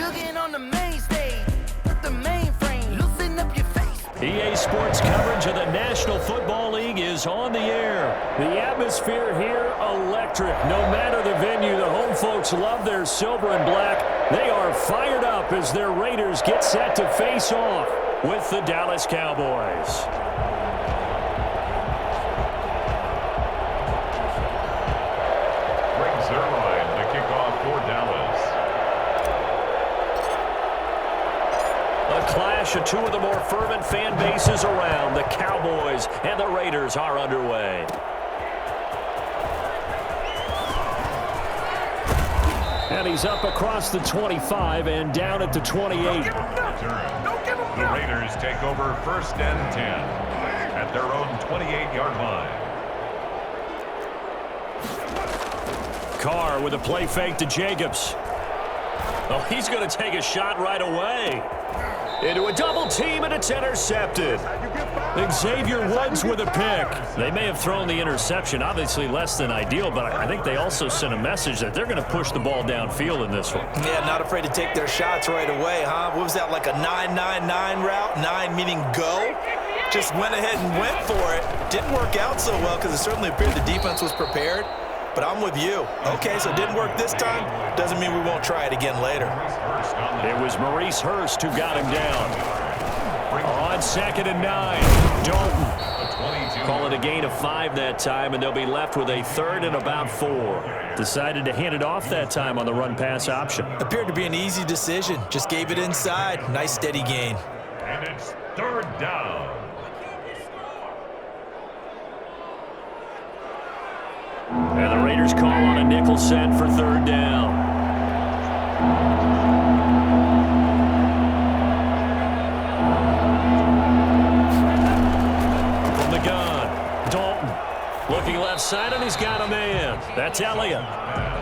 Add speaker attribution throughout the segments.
Speaker 1: looking on the main stage, the mainframe, loosen up your face.
Speaker 2: EA Sports coverage of the National Football League is on the air. The atmosphere here, electric. No matter the venue, the home folks love their silver and black. They are fired up as their Raiders get set to face off with the Dallas Cowboys.
Speaker 3: Greg Zuerlein, the kickoff for Dallas.
Speaker 2: A clash of two of the more fervent fan bases around. The Cowboys and the Raiders are underway. And he's up across the 25 and down at the 28.
Speaker 3: The Raiders take over 1st and 10 at their own 28-yard line.
Speaker 2: Carr with a play fake to Jacobs. Oh, he's going to take a shot right away. Into a double team, and it's intercepted. Xavier Woods with a pick. They may have thrown the interception, obviously less than ideal, but I think they also sent a message that they're going to push the ball downfield in this one.
Speaker 4: Yeah, not afraid to take their shots right away, huh? What was that, like a 9-9-9 route? 9 meaning go? Just went ahead and went for it. Didn't work out so well because it certainly appeared the defense was prepared. But I'm with you. Okay, so it didn't work this time. Doesn't mean we won't try it again later.
Speaker 2: It was Maurice Hurst who got him down. On 2nd and 9, Dalton. Call it a gain of 5 that time, and they'll be left with a 3rd and about 4. Decided to hand it off that time on the run-pass option.
Speaker 4: Appeared to be an easy decision. Just gave it inside. Nice steady gain.
Speaker 3: And it's 3rd down.
Speaker 2: And the Raiders call on a nickel set for 3rd down. From the gun, Dalton looking left side, and he's got a man. That's Elliott.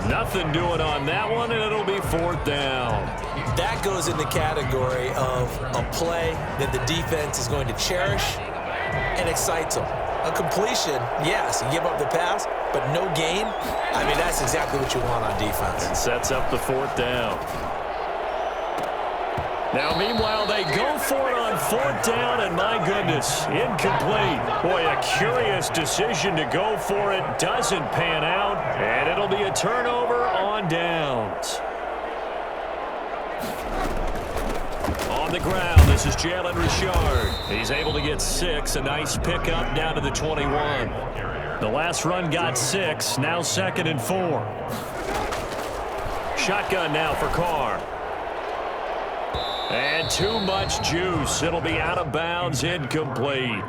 Speaker 2: Nothing doing on that one, and it'll be 4th down.
Speaker 4: That goes in the category of a play that the defense is going to cherish and excites them. A completion, yes, you give up the pass, but no gain. I mean, that's exactly what you want on defense.
Speaker 2: And sets up the 4th down. Now, meanwhile, they go for it on 4th down, and my goodness, incomplete. Boy, a curious decision to go for it. Doesn't pan out, and it'll be a turnover on downs. On the ground, this is Jalen Richard. He's able to get 6. A nice pickup down to the 21. The last run got 6. Now 2nd and 4. Shotgun now for Carr. And too much juice. It'll be out of bounds, incomplete.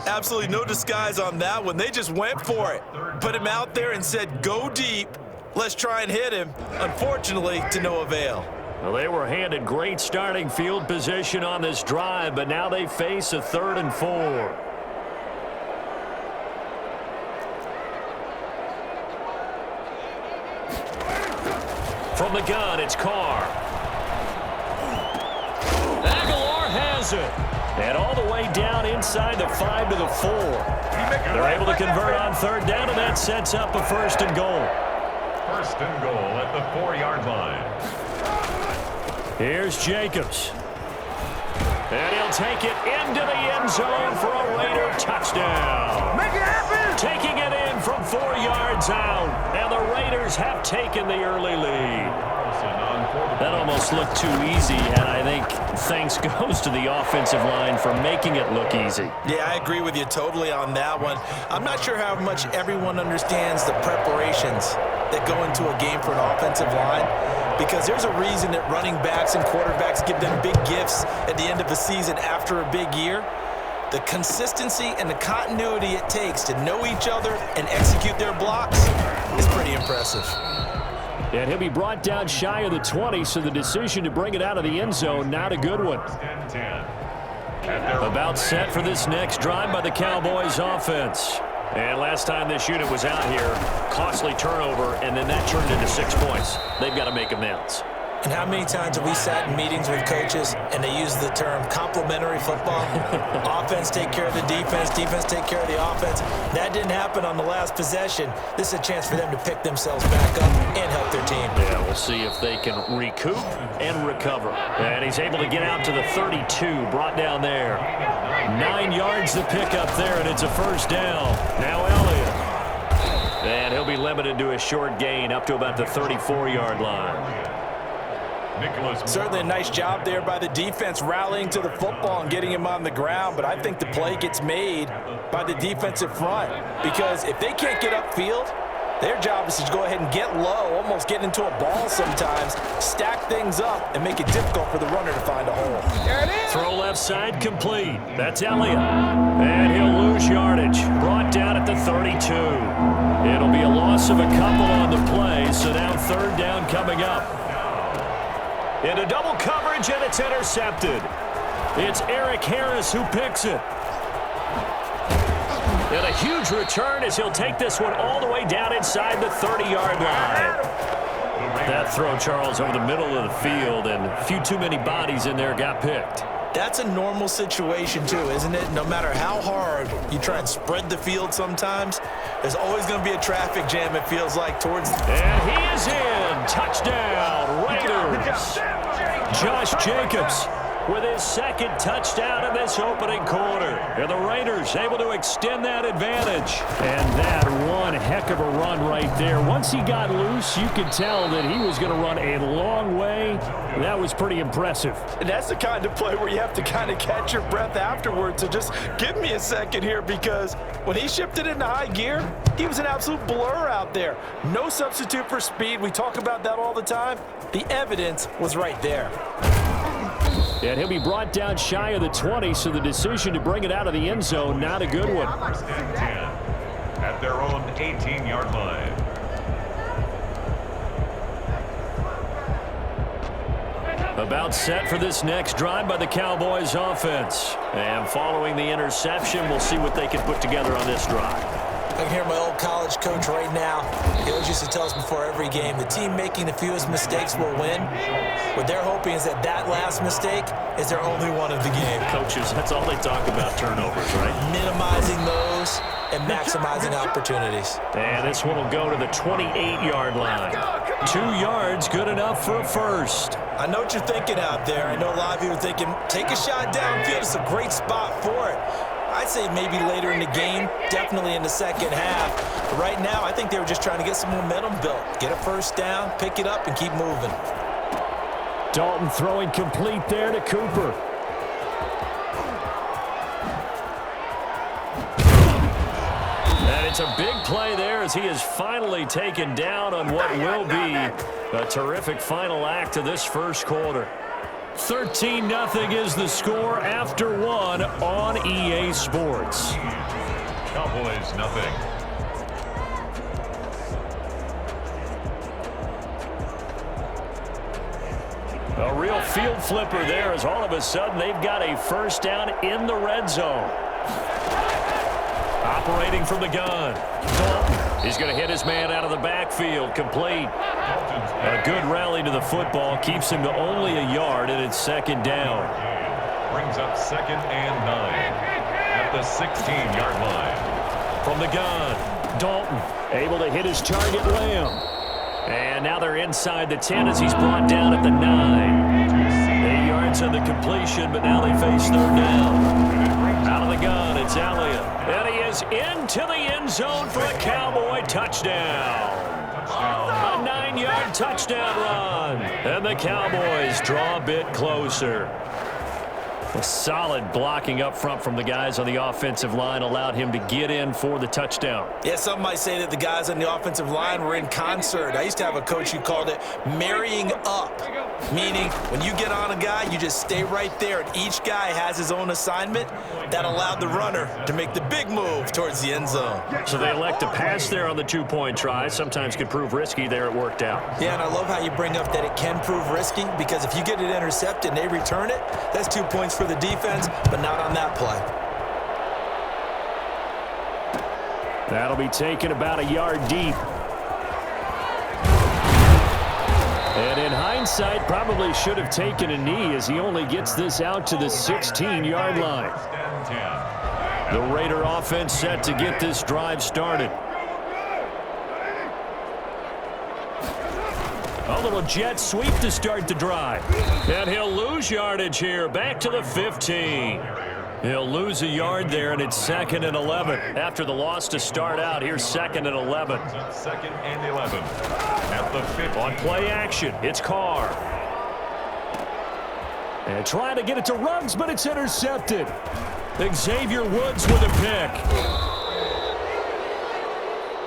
Speaker 4: Absolutely no disguise on that one. They just went for it. Put him out there and said, go deep. Let's try and hit him. Unfortunately, to no avail.
Speaker 2: Well, they were handed great starting field position on this drive, but now they face a 3rd and 4. From the gun, it's Carr. Aguilar has it. And all the way down inside the 5 to the 4. They're able to convert on 3rd down, and that sets up a 1st and goal.
Speaker 3: 1st and goal at the 4-yard line.
Speaker 2: Here's Jacobs. And he'll take it into the end zone for a Raider touchdown.
Speaker 1: Make it happen!
Speaker 2: Taking it in from 4 yards out. And the Raiders have taken the early lead. That almost looked too easy, and I think thanks goes to the offensive line for making it look easy.
Speaker 4: Yeah, I agree with you totally on that one. I'm not sure how much everyone understands the preparations that go into a game for an offensive line, because there's a reason that running backs and quarterbacks give them big gifts at the end of the season after a big year. The consistency and the continuity it takes to know each other and execute their blocks is pretty impressive.
Speaker 2: And he'll be brought down shy of the 20, so the decision to bring it out of the end zone, not a good one. About set for this next drive by the Cowboys offense. And last time this unit was out here, costly turnover, and then that turned into 6 points. They've got to make amends.
Speaker 4: And how many times have we sat in meetings with coaches and they use the term complementary football? Offense take care of the defense, defense take care of the offense. That didn't happen on the last possession. This is a chance for them to pick themselves back up and help their team.
Speaker 2: Yeah, we'll see if they can recoup and recover. And he's able to get out to the 32, brought down there. 9 yards to pick up there, and it's a first down. Now Elliott. And he'll be limited to a short gain up to about the 34-yard line.
Speaker 4: Certainly a nice job there by the defense rallying to the football and getting him on the ground, but I think the play gets made by the defensive front because if they can't get upfield, their job is to go ahead and get low, almost get into a ball sometimes, stack things up, and make it difficult for the runner to find a hole.
Speaker 1: There it is.
Speaker 2: Throw left side complete. That's Elliott. And he'll lose yardage. Brought down at the 32. It'll be a loss of a couple on the play, so now third down coming up. Into double coverage, and it's intercepted. It's Eric Harris who picks it. And a huge return as he'll take this one all the way down inside the 30-yard line. That throw, Charles, over the middle of the field, and a few too many bodies in there got picked.
Speaker 4: That's a normal situation, too, isn't it? No matter how hard you try and spread the field sometimes, there's always going to be a traffic jam, it feels like, towards...
Speaker 2: And he is in. Touchdown, Raiders. Josh Jacobs with his second touchdown in this opening quarter. And the Raiders able to extend that advantage. And that one heck of a run right there. Once he got loose, you could tell that he was going to run a long way. That was pretty impressive.
Speaker 4: And that's the kind of play where you have to kind of catch your breath afterwards. So just give me a second here because when he shifted into high gear, he was an absolute blur out there. No substitute for speed. We talk about that all the time. The evidence was right there.
Speaker 2: And he'll be brought down shy of the 20, so the decision to bring it out of the end zone, not a good one.
Speaker 3: At their own 18-yard line.
Speaker 2: About set for this next drive by the Cowboys offense. And following the interception, we'll see what they can put together on this drive.
Speaker 4: I can hear my old college coach right now. He always used to tell us before every game, the team making the fewest mistakes will win. What they're hoping is that that last mistake is their only one of the game.
Speaker 2: Coaches, that's all they talk about, turnovers, right?
Speaker 4: Minimizing those and maximizing opportunities.
Speaker 2: And this one will go to the 28-yard line. 2 yards, good enough for a first.
Speaker 4: I know what you're thinking out there. I know a lot of you are thinking, take a shot downfield. It's a great spot for it. I'd say maybe later in the game, definitely in the second half. But right now, I think they were just trying to get some momentum built. Get a first down, pick it up, and keep moving.
Speaker 2: Dalton throwing complete there to Cooper. And it's a big play there as he is finally taken down on what will be a terrific final act of this first quarter. 13-0 is the score after one on EA Sports.
Speaker 3: Cowboys nothing.
Speaker 2: A real field flipper there as all of a sudden they've got a first down in the red zone. Operating from the gun. He's going to hit his man out of the backfield. Complete. A good rally to the football. Keeps him to only a yard, and it's second down.
Speaker 3: Brings up 2nd and 9 at the 16-yard line.
Speaker 2: From the gun, Dalton able to hit his target, Lamb. And now they're inside the 10 as he's brought down at the 9. 8 yards on the completion, but now they face third down. Out of the gun, it's Elliott. And he is into the end zone for a Cowboy touchdown. A 9-yard touchdown run. And the Cowboys draw a bit closer. A solid blocking up front from the guys on the offensive line allowed him to get in for the touchdown.
Speaker 4: Yeah, some might say that the guys on the offensive line were in concert. I used to have a coach who called it marrying up, meaning when you get on a guy, you just stay right there, and each guy has his own assignment. That allowed the runner to make the big move towards the end zone.
Speaker 2: So they elect to pass there on the two-point try. Sometimes could prove risky. There it worked out.
Speaker 4: Yeah, and I love how you bring up that it can prove risky, because if you get it intercepted and they return it, that's 2 points for the defense, but not on that play.
Speaker 2: That'll be taken about a yard deep. And in hindsight, probably should have taken a knee as he only gets this out to the 16-yard line. The Raider offense set to get this drive started. A little jet sweep to start the drive. And he'll lose yardage here. Back to the 15. He'll lose a yard there, and it's 2nd and 11. After the loss to start out, here's 2nd and 11.
Speaker 3: 2nd and 11. At the 50.
Speaker 2: On play action, it's Carr. And trying to get it to Ruggs, but it's intercepted. Xavier Woods with a pick.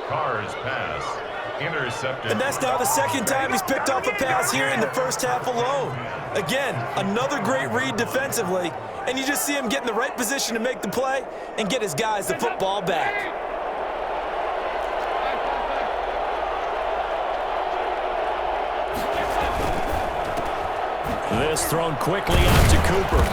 Speaker 3: Carr's pass. Intercepted.
Speaker 4: And that's now the 2nd time he's picked off a pass here in the first half alone. Again, another great read defensively, and you just see him get in the right position to make the play and get his guys the football back.
Speaker 2: This thrown quickly out to Cooper.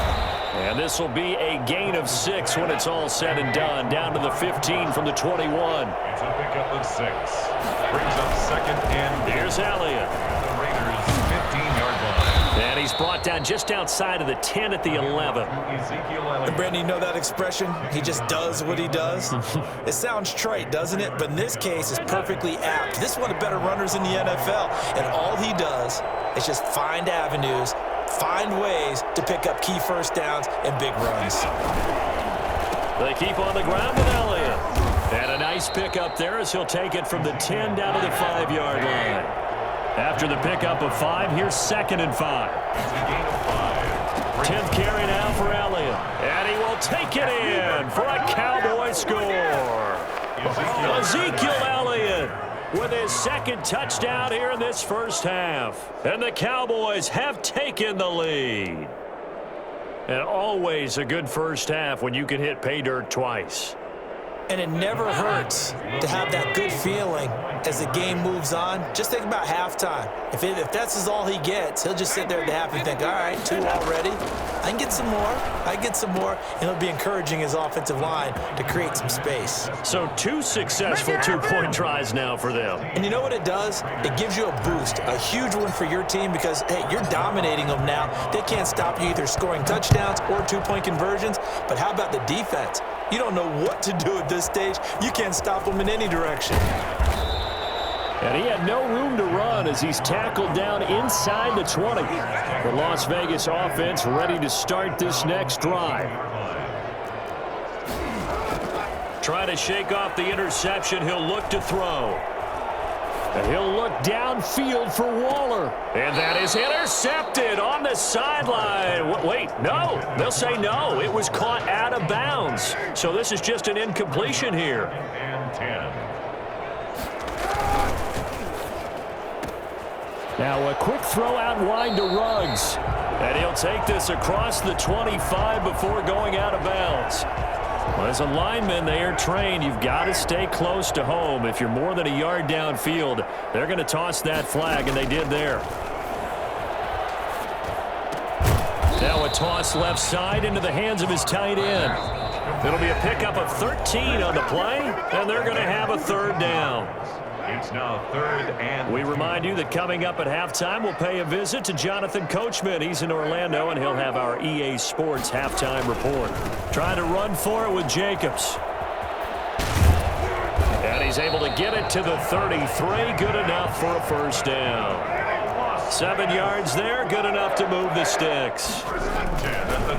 Speaker 2: And this will be a gain of 6 when it's all said and done. Down to the 15 from the 21.
Speaker 3: It's a pickup of 6. Brings up 2nd and...
Speaker 2: Here's Elliott.
Speaker 3: The Raiders' 15-yard line.
Speaker 2: And he's brought down just outside of the 10 at the 11.
Speaker 3: Ezekiel Elliott.
Speaker 4: And Brandon, you know that expression? He just does what he does. It sounds trite, doesn't it? But in this case, it's perfectly apt. This is one of the better runners in the NFL. And all he does is just find avenues, find ways to pick up key first downs and big runs.
Speaker 2: They keep on the ground with Elliott. And a nice pickup there as he'll take it from the 10 down to the 5-yard line. After the pickup of 5, here's 2nd and 5.
Speaker 3: It's a gain of 5.
Speaker 2: 10th carry now for Elliott. And he will take it in for a Cowboy score. Ezekiel Elliott with his 2nd touchdown here in this first half. And the Cowboys have taken the lead. And always a good first half when you can hit pay dirt twice.
Speaker 4: And it never hurts to have that good feeling as the game moves on. Just think about halftime. If that's all he gets, he'll just sit there at the half and think, all right, 2 already. I can get some more. I can get some more. And he'll be encouraging his offensive line to create some space.
Speaker 2: So 2 successful 2-point tries now for them.
Speaker 4: And you know what it does? It gives you a boost, a huge one for your team because, hey, you're dominating them now. They can't stop you either scoring touchdowns or 2-point conversions. But how about the defense? You don't know what to do at this stage. You can't stop them in any direction.
Speaker 2: And he had no room to run as he's tackled down inside the 20. The Las Vegas offense ready to start this next drive. Trying to shake off the interception. He'll look to throw. And he'll look downfield for Waller. And that is intercepted on the sideline. Wait, no. They'll say no. It was caught out of bounds. So this is just an incompletion here.
Speaker 3: And 10.
Speaker 2: Now a quick throw out wide to Ruggs. And he'll take this across the 25 before going out of bounds. Well, as a lineman, they are trained. You've got to stay close to home. If you're more than a yard downfield, they're going to toss that flag, and they did there. Now a toss left side into the hands of his tight end. It'll be a pickup of 13 on the play, and they're going to have a 3rd down.
Speaker 3: It's now 3rd and...
Speaker 2: We remind you that coming up at halftime, we'll pay a visit to Jonathan Coachman. He's in Orlando, and he'll have our EA Sports halftime report. Trying to run for it with Jacobs. And he's able to get it to the 33. Good enough for a 1st down. 7 yards there. Good enough to move the sticks.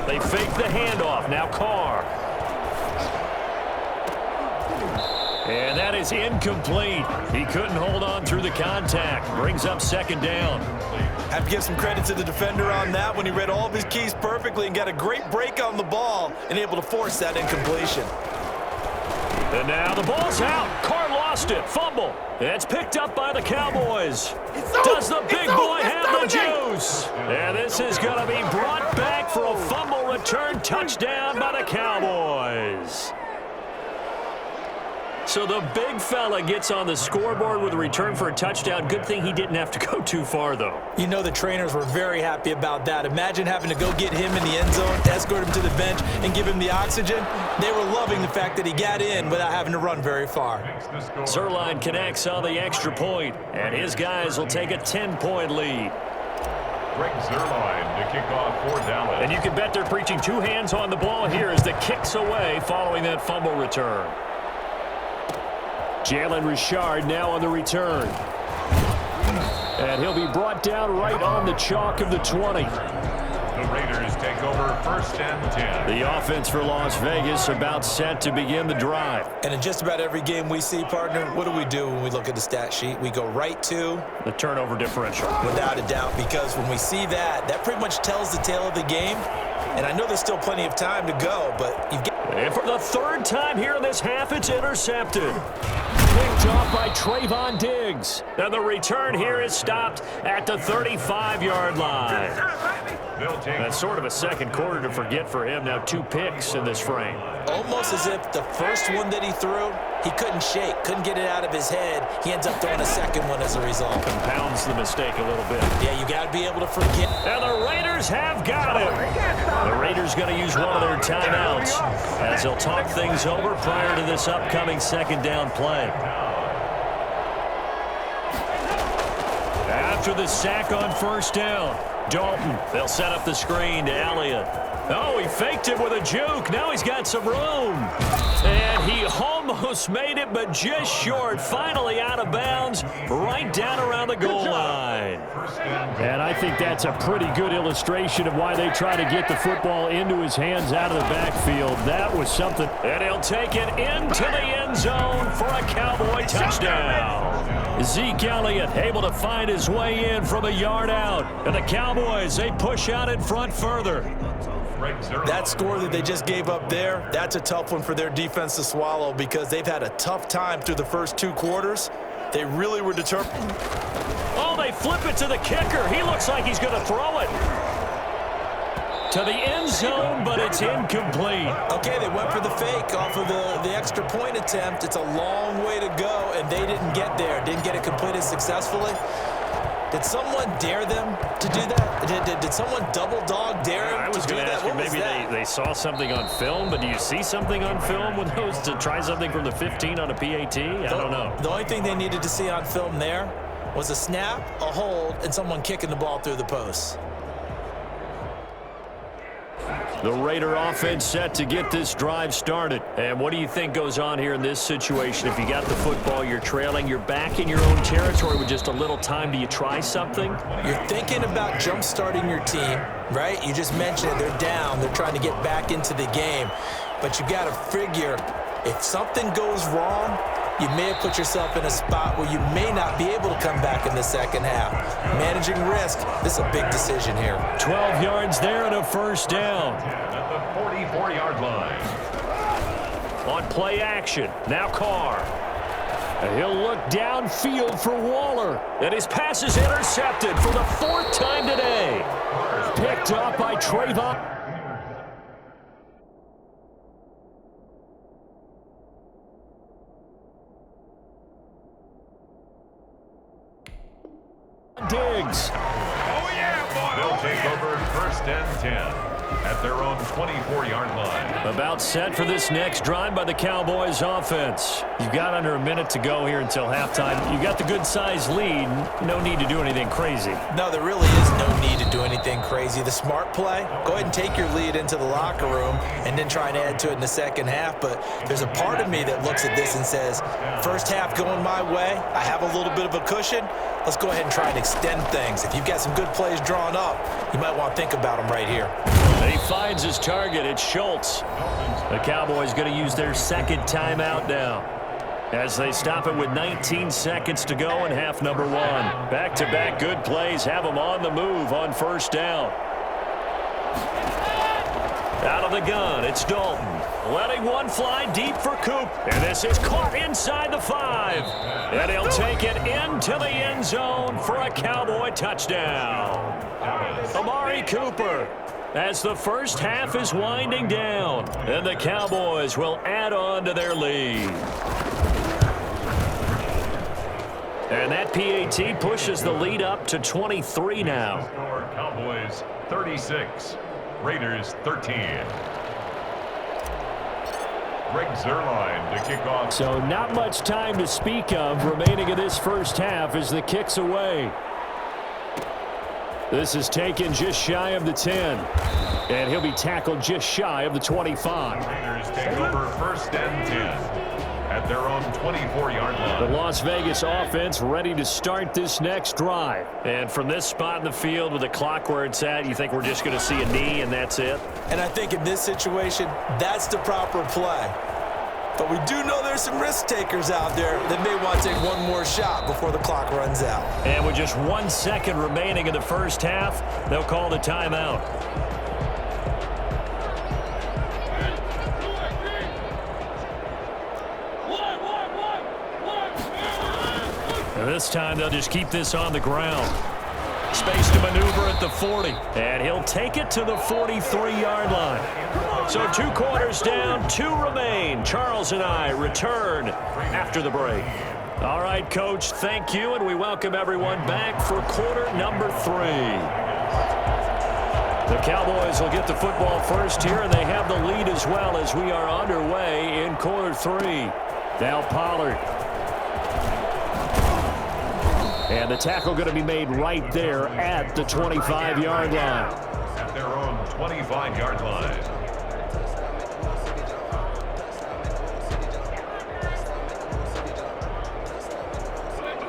Speaker 2: They fake the handoff. Now Carr. And that is incomplete. He couldn't hold on through the contact. Brings up 2nd down.
Speaker 4: Have to give some credit to the defender on that when he read all of his keys perfectly and got a great break on the ball and able to force that incompletion.
Speaker 2: And now the ball's out. Carr lost it. Fumble. It's picked up by the Cowboys. Does the big boy have the juice? And this is going to be brought back for a fumble return touchdown by the Cowboys. So the big fella gets on the scoreboard with a return for a touchdown. Good thing he didn't have to go too far, though.
Speaker 4: You know the trainers were very happy about that. Imagine having to go get him in the end zone, escort him to the bench, and give him the oxygen. They were loving the fact that he got in without having to run very far.
Speaker 2: Zuerlein connects on the extra point, and his guys will take a 10-point lead.
Speaker 3: Greg Zuerlein to kick off for Dallas.
Speaker 2: And you can bet they're preaching two hands on the ball here as the kick's away following that fumble return. Jalen Richard now on the return. And he'll be brought down right on the chalk of the 20.
Speaker 3: The Raiders take over 1st and 10.
Speaker 2: The offense for Las Vegas about set to begin the drive.
Speaker 4: And in just about every game we see, partner, what do we do when we look at the stat sheet? We go right to
Speaker 2: the turnover differential.
Speaker 4: Without a doubt, because when we see that, that pretty much tells the tale of the game. And I know there's still plenty of time to go, but you've got...
Speaker 2: And for the third time here in this half, it's intercepted. Picked off by Trayvon Diggs. And the return here is stopped at the 35-yard line. That's sort of a second quarter to forget for him. Now 2 picks in this frame.
Speaker 4: Almost as if the first one that he threw, he couldn't shake, couldn't get it out of his head. He ends up throwing a second one as a result.
Speaker 2: Compounds the mistake a little bit.
Speaker 4: Yeah, you got to be able to forget.
Speaker 2: And the Raiders have got him. The Raiders going to use one of their timeouts as they'll talk things over prior to this upcoming second down play. After the sack on first down, Dalton, they'll set up the screen to Elliott. Oh, he faked it with a juke. Now he's got some room. And he almost made it, but just short. Finally out of bounds, right down around the goal line. And I think that's a pretty good illustration of why they try to get the football into his hands out of the backfield. That was something. And he'll take it into the end zone for a Cowboy touchdown. Zeke Elliott able to find his way in from a yard out. And the Cowboys, they push out in front further.
Speaker 4: That score that they just gave up there, that's a tough one for their defense to swallow because they've had a tough time through the first 2 quarters. They really were determined.
Speaker 2: Oh, they flip it to the kicker. He looks like he's going to throw it to the end zone, but it's incomplete.
Speaker 4: Okay, they went for the fake off of the extra point attempt. It's a long way to go, and they didn't get there. Didn't get it completed successfully. Did someone dare them to do that? Did someone double dog dare them to do that?
Speaker 2: I was going to ask you, maybe they saw something on film, but do you see something on film with those to try something from the 15 on a PAT? I don't know.
Speaker 4: The only thing they needed to see on film there was a snap, a hold, and someone kicking the ball through the post.
Speaker 2: The Raider offense set to get this drive started. And what do you think goes on here in this situation? If you got the football, you're trailing, you're back in your own territory with just a little time. Do you try something?
Speaker 4: You're thinking about jump-starting your team, right? You just mentioned it. They're down. They're trying to get back into the game. But you got to figure if something goes wrong, you may have put yourself in a spot where you may not be able to come back in the second half. Managing risk, this is a big decision here.
Speaker 2: 12 yards there and a first down.
Speaker 3: At the 44-yard line.
Speaker 2: On play action, now Carr. And he'll look downfield for Waller. And his pass is intercepted for the 4th time today. Picked up by Trayvon. Diggs.
Speaker 3: Oh, yeah, boy. They'll take over 1st and 10 at their own 24-yard line.
Speaker 2: About set for this next drive by the Cowboys offense. You've got under a minute to go here until halftime. You've got the good-sized lead. No need to do anything crazy.
Speaker 4: No, there really is no need to do anything crazy. The smart play, go ahead and take your lead into the locker room and then try and add to it in the second half. But there's a part of me that looks at this and says, first half going my way, I have a little bit of a cushion. Let's go ahead and try and extend things. If you've got some good plays drawn up, you might want to think about them right here.
Speaker 2: And he finds his target. It's Schultz. The Cowboys going to use their second timeout now as they stop it with 19 seconds to go in half number 1. Back-to-back good plays have them on the move on first down. Out of the gun, it's Dalton. Letting one fly deep for Coop. And this is caught inside the 5. And he'll take it into the end zone for a Cowboy touchdown. Amari Cooper, as the first half is winding down. And the Cowboys will add on to their lead. And that PAT pushes the lead up to 23 now.
Speaker 3: Score, Cowboys 36, Raiders 13. Greg Zuerlein to kick off.
Speaker 2: So not much time to speak of remaining in this first half as the kick's away. This is taken just shy of the 10. And he'll be tackled just shy of the 25.
Speaker 3: Raiders take over first and 10 at their own 24-yard line.
Speaker 2: The Las Vegas offense ready to start this next drive. And from this spot in the field with the clock where it's at, you think we're just going to see a knee and that's it?
Speaker 4: And I think in this situation, that's the proper play. But we do know there's some risk takers out there that may want to take one more shot before the clock runs out.
Speaker 2: And with just 1 second remaining in the first half, they'll call the timeout. And this time they'll just keep this on the ground. Space to maneuver at the 40. And he'll take it to the 43-yard line. So 2 quarters down, 2 remain. Charles and I return after the break. All right, Coach, thank you, and we welcome everyone back for quarter number 3. The Cowboys will get the football first here, and they have the lead as well as we are underway in quarter 3. Now Pollard. And the tackle going to be made right there at the 25-yard line.
Speaker 3: At their own 25-yard line.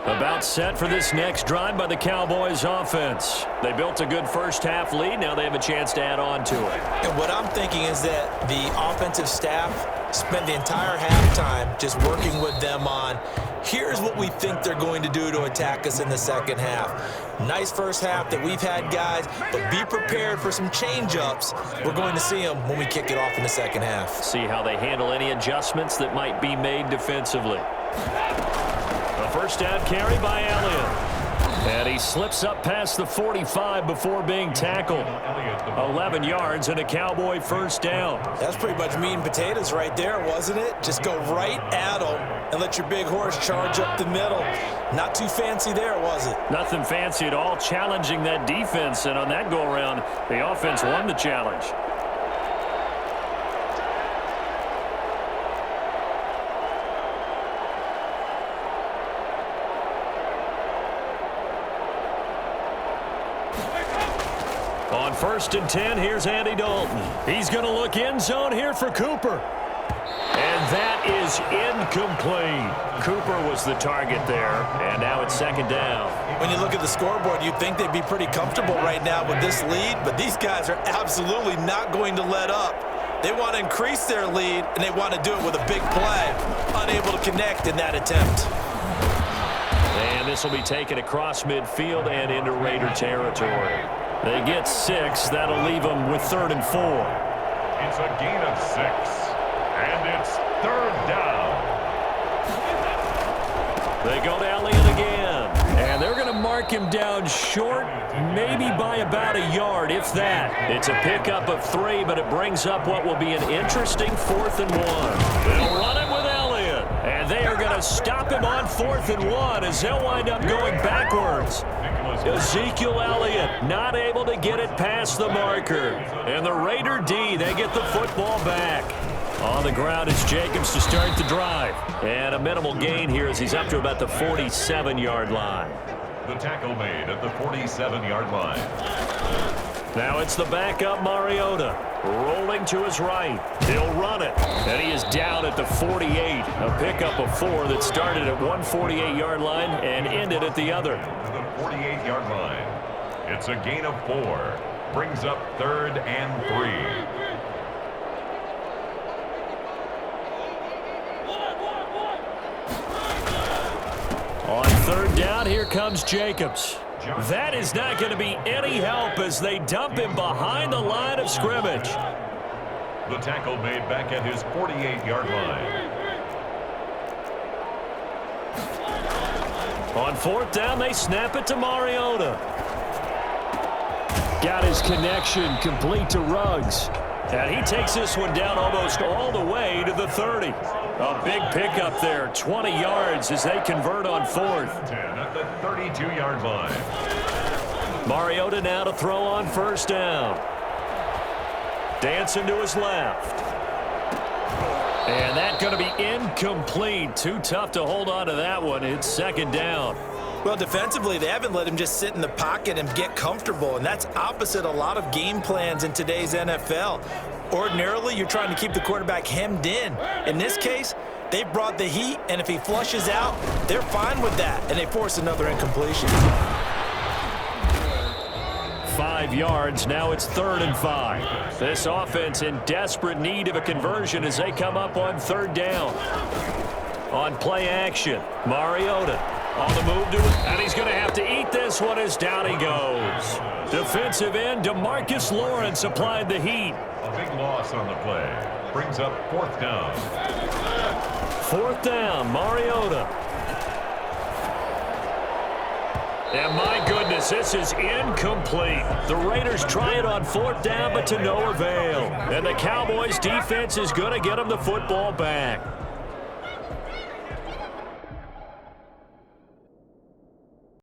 Speaker 2: About set for this next drive by the Cowboys offense. They built a good first half lead. Now they have a chance to add on to it.
Speaker 4: And what I'm thinking is that the offensive staff spent the entire halftime just working with them on, here's what we think they're going to do to attack us in the second half. Nice first half that we've had, guys, but be prepared for some change-ups. We're going to see them when we kick it off in the second half.
Speaker 2: See how they handle any adjustments that might be made defensively. A first down carry by Elliott. And he slips up past the 45 before being tackled. 11 yards and a Cowboy first down.
Speaker 4: That's pretty much meat and potatoes right there, wasn't it? Just go right at them and let your big horse charge up the middle. Not too fancy there, was it?
Speaker 2: Nothing fancy at all, challenging that defense. And on that go-around, the offense won the challenge. On first and 10, here's Andy Dalton. He's going to look end zone here for Cooper. And that is incomplete. Cooper was the target there, and now it's second down.
Speaker 4: When you look at the scoreboard, you'd think they'd be pretty comfortable right now with this lead, but these guys are absolutely not going to let up. They want to increase their lead, and they want to do it with a big play. Unable to connect in that attempt.
Speaker 2: And this will be taken across midfield and into Raider territory. They get 6. That'll leave them with 3rd and 4.
Speaker 3: It's a gain of 6. And it's 3rd down.
Speaker 2: They go to Elliott again. And they're going to mark him down short, maybe by about a yard, if that. It's a pickup of 3, but it brings up what will be an interesting 4th and 1. They'll run it with Elliott. And they are going to stop him on 4th and 1 as they'll wind up going backwards. Ezekiel Elliott not able to get it past the marker. And the Raider D, they get the football back. On the ground is Jacobs to start the drive. And a minimal gain here as he's up to about the 47-yard line.
Speaker 3: The tackle made at the 47-yard line.
Speaker 2: Now it's the backup Mariota. Rolling to his right. He'll run it. And he is down at the 48. A pickup of 4 that started at one 48-yard line and ended at the other.
Speaker 3: To the 48-yard line. It's a gain of 4. Brings up 3rd and 3.
Speaker 2: On 3rd down, here comes Jacobs. That is not going to be any help as they dump him behind the line of scrimmage.
Speaker 3: The tackle made back at his 48-yard line.
Speaker 2: On 4th down, they snap it to Mariota. Got his connection complete to Ruggs. And he takes this one down almost all the way to the 30. A big pickup there, 20 yards as they convert on fourth.
Speaker 3: 10 at the 32-yard line.
Speaker 2: Mariota now to throw on first down. Dancing to his left. And that's going to be incomplete. Too tough to hold on to that one. It's second down.
Speaker 4: Well, defensively, they haven't let him just sit in the pocket and get comfortable, and that's opposite a lot of game plans in today's NFL. Ordinarily, you're trying to keep the quarterback hemmed in. In this case, they brought the heat, and if he flushes out, they're fine with that, and they force another incompletion.
Speaker 2: 5 yards. Now it's 3rd and 5. This offense in desperate need of a conversion as they come up on 3rd down. On play action, Mariota on the move to it, and he's going to have to eat this one as down he goes. Defensive end DeMarcus Lawrence applied the heat.
Speaker 3: A big loss on the play. Brings up 4th down.
Speaker 2: 4th down, Mariota. And my goodness, this is incomplete. The Raiders try it on 4th down, but to no avail. And the Cowboys defense is going to get them the football back.